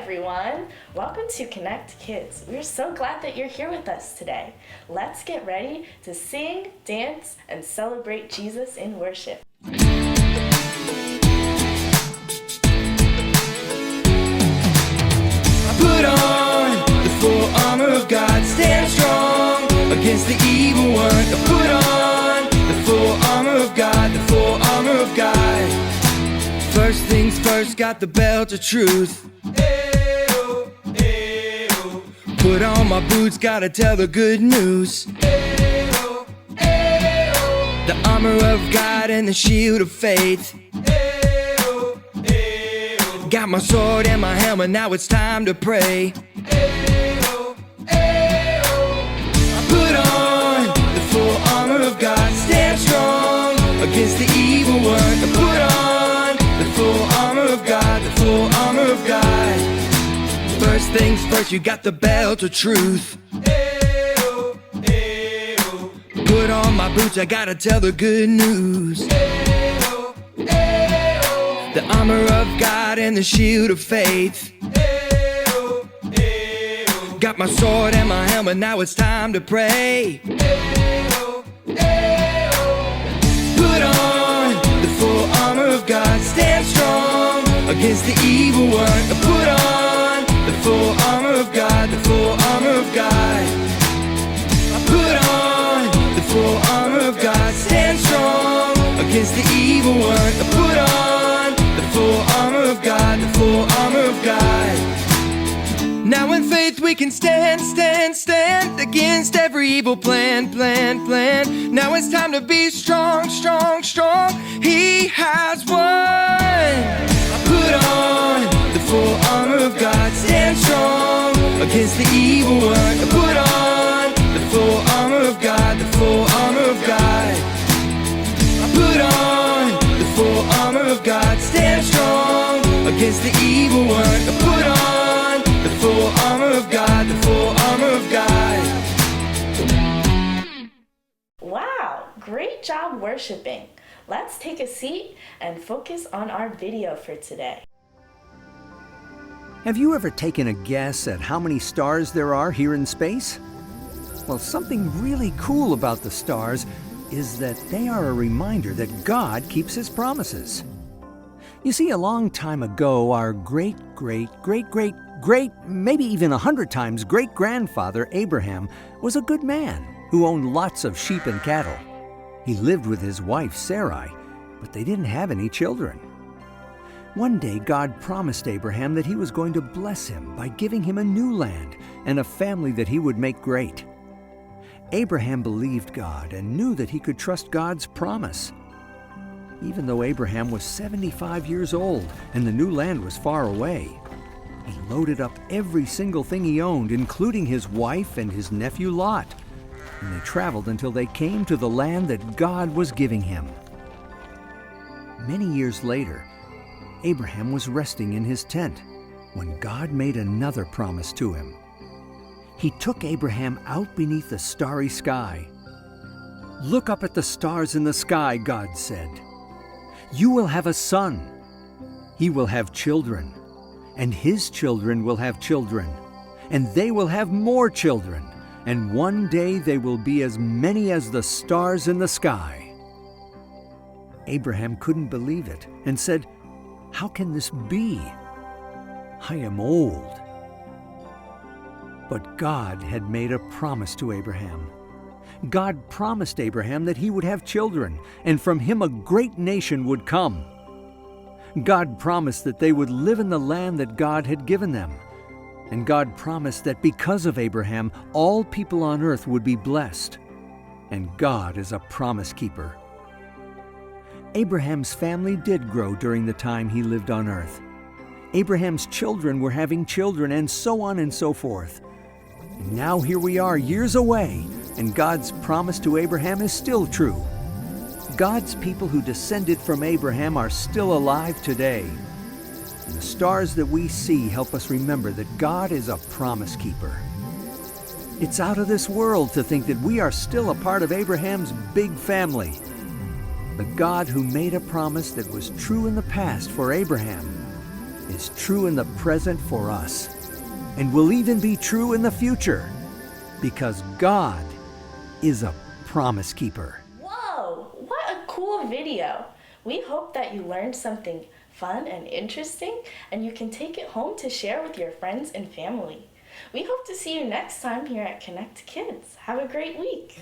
everyone. Welcome to Connect Kids. We're so glad that you're here with us today. Let's get ready to sing, dance, and celebrate Jesus in worship. Put on the full armor of God, stand strong against the evil one. Put on the full armor of God, the full armor of God. First things first, got the belt of truth. Ayo, ayo. Put on my boots, gotta tell the good news. Ayo, ayo. The armor of God and the shield of faith. Ayo, ayo. Got my sword and my helmet, now it's time to pray. Ayo, ayo. Put on the full armor of God, stand strong against the evil one. Put on the full armor of God, the full armor of God. First things first, you got the belt of truth. Ayo, ayo. Put on my boots, I gotta tell the good news. Ayo, ayo. The armor of God and the shield of faith. Ayo, ayo. Got my sword and my helmet, now it's time to pray. Ayo, ayo. Put on the full armor of God, stand strong against the evil one. Put on the full armor of God, the full armor of God. Put on the full armor of God, stand strong against the evil one. Put on the full armor of God, the full armor of God. Now in faith we can stand against every evil plan. Now it's time to be strong. He has won. Put on the full armor of God, stand strong against the evil one. Put on the full armor of God, the full armor of God. Put on the full armor of God, stand strong against the evil one. Put on the full armor of God, the full armor of God. Wow, great job worshiping. Let's take a seat and focus on our video for today. Have you ever taken a guess at how many stars there are here in space? Well, something really cool about the stars is that they are a reminder that God keeps His promises. You see, a long time ago, our great, maybe even 100 times great-grandfather Abraham was a good man who owned lots of sheep and cattle. He lived with his wife Sarai, but they didn't have any children. One day, God promised Abraham that He was going to bless him by giving him a new land and a family that he would make great. Abraham believed God and knew that he could trust God's promise. Even though Abraham was 75 years old and the new land was far away, he loaded up every single thing he owned, including his wife and his nephew Lot, and they traveled until they came to the land that God was giving him. Many years later, Abraham was resting in his tent when God made another promise to him. He took Abraham out beneath the starry sky. "Look up at the stars in the sky," God said. "You will have a son. He will have children, and his children will have children, and they will have more children, and one day they will be as many as the stars in the sky." Abraham couldn't believe it and said, "How can this be? I am old." But God had made a promise to Abraham. God promised Abraham that he would have children, and from him a great nation would come. God promised that they would live in the land that God had given them. And God promised that because of Abraham, all people on earth would be blessed. And God is a promise keeper. Abraham's family did grow during the time he lived on earth. Abraham's children were having children, and so on and so forth. Now here we are, years away, and God's promise to Abraham is still true. God's people who descended from Abraham are still alive today. And the stars that we see help us remember that God is a promise keeper. It's out of this world to think that we are still a part of Abraham's big family. The God who made a promise that was true in the past for Abraham is true in the present for us and will even be true in the future because God is a promise keeper. Whoa, what a cool video. We hope that you learned something fun and interesting and you can take it home to share with your friends and family. We hope to see you next time here at Connect Kids. Have a great week.